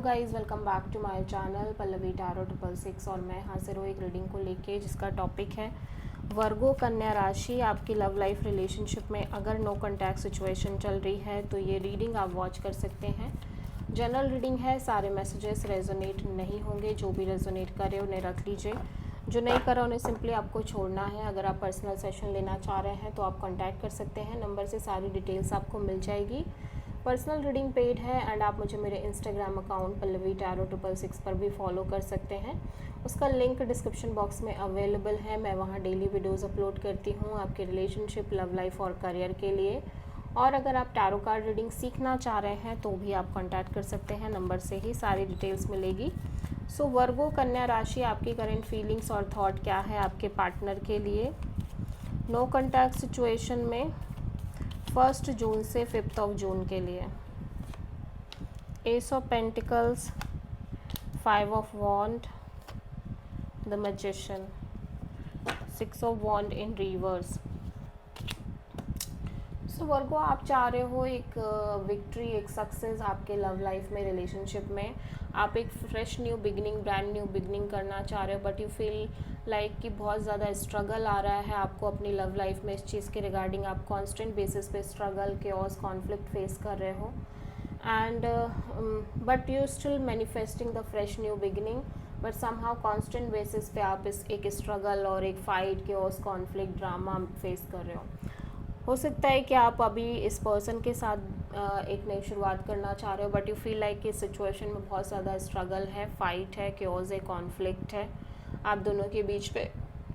Guys welcome back to my channel Pallavi tarot 666 और मैं हाजिर हूँ एक रीडिंग को लेके जिसका टॉपिक है वर्गो कन्या राशि। आपकी लव लाइफ रिलेशनशिप में अगर नो कॉन्टैक्ट सिचुएशन चल रही है तो ये रीडिंग आप वॉच कर सकते हैं। जनरल रीडिंग है, सारे मैसेजेस रेजोनेट नहीं होंगे। जो भी रेजोनेट करे उन्हें रख लीजिए, जो नहीं करा उन्हें सिंपली आपको छोड़ना है। अगर आप पर्सनल सेशन लेना चाह रहे हैं तो आप कॉन्टैक्ट कर सकते हैं, नंबर से सारी डिटेल्स आपको मिल जाएगी। पर्सनल रीडिंग पेड है एंड आप मुझे मेरे इंस्टाग्राम अकाउंट पल्लवी टैरो 666 पर भी फॉलो कर सकते हैं। उसका लिंक डिस्क्रिप्शन बॉक्स में अवेलेबल है। मैं वहाँ डेली वीडियोस अपलोड करती हूँ आपके रिलेशनशिप, लव लाइफ और करियर के लिए। और अगर आप टैरो कार्ड रीडिंग सीखना चाह रहे हैं तो भी आप कांटेक्ट कर सकते हैं, नंबर से ही सारी डिटेल्स मिलेगी। सो वर्गो कन्या राशि, आपकी करंट फीलिंग्स और थॉट क्या है आपके पार्टनर के लिए नो कॉन्टैक्ट सिचुएशन में 1 जून से 5 जून के लिए। Ace of pentacles, 5 of wand, the magician, 6 of wand in reverse. So Virgo, आप चाह रहे हो एक विक्ट्री, एक सक्सेस आपके लव लाइफ में, रिलेशनशिप में। आप एक fresh new beginning, brand new beginning करना चाह रहे हो, बट यू फील लाइक कि बहुत ज़्यादा स्ट्रगल आ रहा है आपको अपनी लव लाइफ में। इस चीज़ के रिगार्डिंग आप कॉन्स्टेंट बेसिस पे स्ट्रगल, केओस, कॉन्फ्लिक्ट फेस कर रहे हो and but you still manifesting the fresh new beginning, but somehow constant basis पे आप एक स्ट्रगल और एक fight, chaos, conflict, drama face कर रहे हो सकता है कि आप अभी इस पर्सन के साथ एक नई शुरुआत करना चाह रहे हो, बट यू फील लाइक कि इस सिचुएशन में बहुत ज़्यादा स्ट्रगल है, फाइट है, क्योज है, कॉन्फ्लिक्ट है आप दोनों के बीच पे,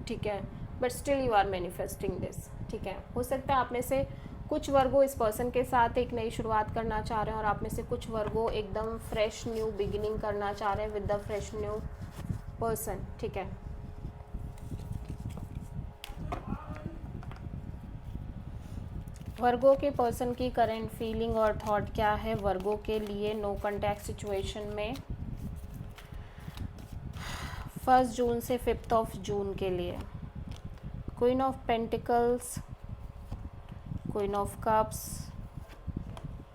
ठीक है। But still you are manifesting this, ठीक है। हो सकता है आप में से कुछ वर्गो इस पर्सन के साथ एक नई शुरुआत करना चाह रहे हैं और आप में से कुछ वर्गो एकदम फ्रेश न्यू बिगिनिंग करना चाह रहे हैं with the fresh new person, ठीक है। वर्गो के पर्सन की करंट फीलिंग और थॉट क्या है वर्गो के लिए नो कॉन्टैक्ट सिचुएशन में 1 जून से 5 जून के लिए। Queen of pentacles, queen of cups,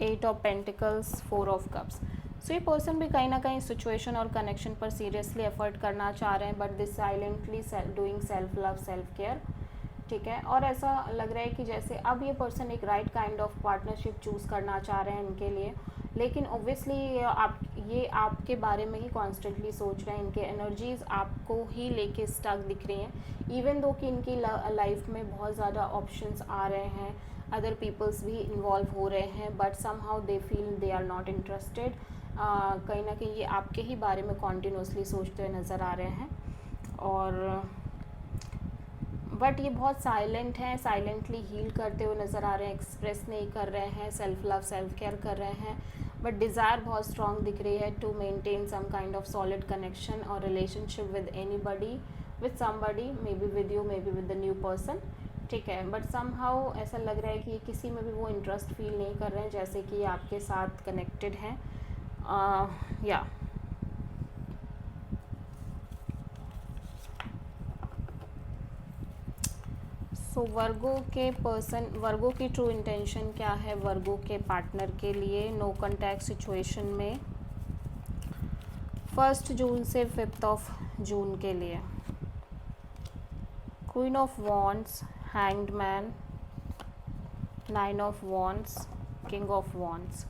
8 of pentacles, 4 of cups. So ये पर्सन भी कहीं ना कहीं सिचुएशन और कनेक्शन पर सीरियसली एफर्ट करना चाह रहे हैं, but this silently doing self love, self care, ठीक है। और ऐसा लग रहा है कि जैसे अब ये पर्सन एक right kind of partnership choose करना चाह रहे हैं इनके लिए, लेकिन ऑब्वियसली ये आपके बारे में ही कॉन्स्टेंटली सोच रहे हैं। इनके एनर्जीज आपको ही लेके स्टक दिख रही हैं, इवन दो कि इनकी लाइफ में बहुत ज़्यादा ऑप्शंस आ रहे हैं, अदर पीपल्स भी इन्वॉल्व हो रहे हैं, but somehow they feel they are not interested. कहीं ना कहीं ये आपके ही बारे में कॉन्टिन्यूसली सोचते हुए नज़र आ रहे हैं, और बट ये बहुत साइलेंट हैं, साइलेंटली हील करते हुए नज़र आ रहे हैं, एक्सप्रेस नहीं कर रहे हैं, सेल्फ लव, सेल्फ केयर कर रहे हैं, बट डिज़ायर बहुत स्ट्रॉन्ग दिख रही है to maintain some kind of solid connection और relationship with anybody, with somebody, maybe with you, maybe with the new person, ठीक है। बट समहाउ ऐसा लग रहा है कि किसी में भी वो इंटरेस्ट फील नहीं कर रहे हैं जैसे कि आपके साथ कनेक्टेड हैं, या सो वर्गो के पर्सन, वर्गो की ट्रू इंटेंशन क्या है वर्गो के पार्टनर के लिए नो कॉन्टैक्ट सिचुएशन में 1 जून से 5 जून के लिए। Queen of wands, hanged man, 9 of wands, king of wands.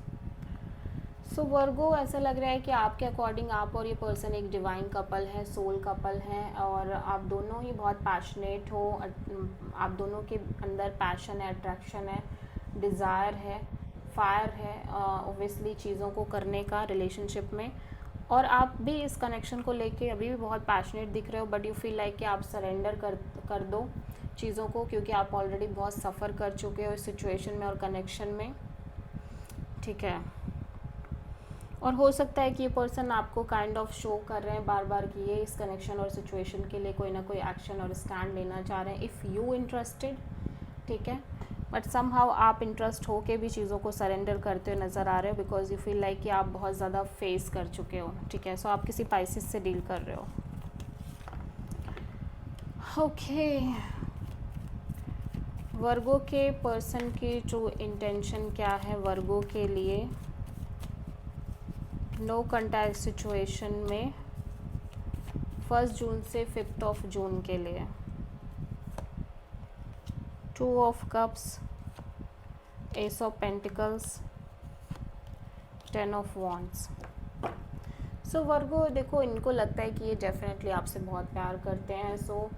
So Virgo, ऐसा लग रहा है कि आपके अकॉर्डिंग आप और ये पर्सन एक डिवाइन कपल है, सोल कपल हैं, और आप दोनों ही बहुत पैशनेट हो, आप दोनों के अंदर पैशन है, अट्रैक्शन है, डिज़ायर है, फायर है ओब्वियसली चीज़ों को करने का रिलेशनशिप में। और आप भी इस कनेक्शन को लेके अभी भी बहुत पैशनेट दिख रहे हो, बट यू फील लाइक कि आप सरेंडर कर दो चीज़ों को, क्योंकि आप ऑलरेडी बहुत सफ़र कर चुके हो इस सिचुएशन में और कनेक्शन में, ठीक है। और हो सकता है कि ये पर्सन आपको काइंड ऑफ शो कर रहे हैं बार बार कि ये इस कनेक्शन और सिचुएशन के लिए कोई ना कोई एक्शन और स्टैंड लेना चाह रहे हैं, इफ़ यू इंटरेस्टेड, ठीक है। बट समहाउ आप इंटरेस्ट हो के भी चीज़ों को सरेंडर करते हुए नज़र आ रहे हो, बिकॉज यू फील लाइक कि आप बहुत ज़्यादा फेस कर चुके हो, ठीक है। सो आप किसी पाइसिस से डील कर रहे हो, ओके। वर्गो के पर्सन की ट्रू इंटेंशन क्या है वर्गो के लिए नो कॉन्टैक्ट सिचुएशन में 1 जून से 5 जून के लिए। 2 of cups, ace of pentacles, 10 of wands. So Virgo देखो, इनको लगता है कि ये डेफिनेटली आपसे बहुत प्यार करते हैं। सो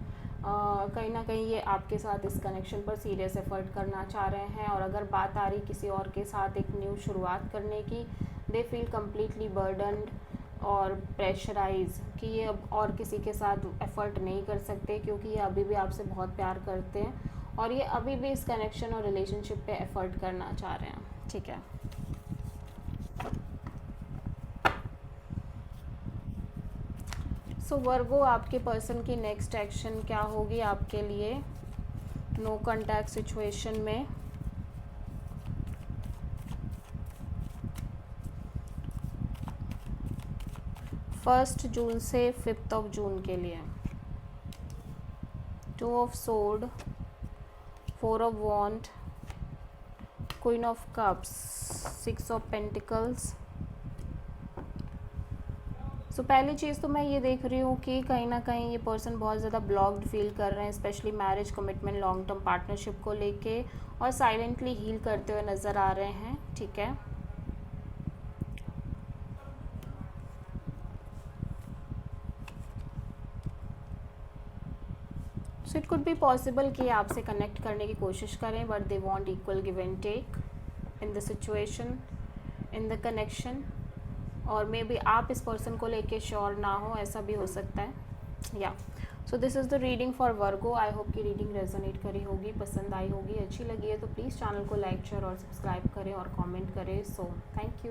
कहीं ना कहीं ये आपके साथ इस कनेक्शन पर सीरियस एफर्ट करना चाह रहे हैं। और अगर बात आ रही किसी और के साथ एक न्यू शुरुआत करने की, दे फील कम्प्लीटली बर्डनड और प्रेशराइज कि ये अब और किसी के साथ एफर्ट नहीं कर सकते, क्योंकि ये अभी भी आपसे बहुत प्यार करते हैं और ये अभी भी इस कनेक्शन और रिलेशनशिप पे एफर्ट करना चाह रहे हैं। ठीक है, सो वर्गो, आपके पर्सन की नेक्स्ट एक्शन क्या होगी आपके लिए नो कॉन्टैक्ट सिचुएशन में? फर्स्ट जून से 5 जून के लिए। 2 of sword, 4 of wand, queen of cups, 6 of pentacles. So पहली चीज़ तो मैं ये देख रही हूँ कि कहीं ना कहीं ये पर्सन बहुत ज़्यादा ब्लॉक्ड फील कर रहे हैं, specially marriage, commitment, long term partnership को लेके, और साइलेंटली हील करते हुए नज़र आ रहे हैं। ठीक है, so it could be possible कि आपसे कनेक्ट करने की कोशिश करें, but they want equal give and take in the situation, in the connection. और मे बी आप इस पर्सन को लेके श्योर ना हो, ऐसा भी हो सकता है। या so this is the reading for Virgo. I hope की रीडिंग रेजोनेट करी होगी, पसंद आई होगी, अच्छी लगी है तो प्लीज़ चैनल को लाइक, शेयर और सब्सक्राइब करें और कमेंट करें। So thank you.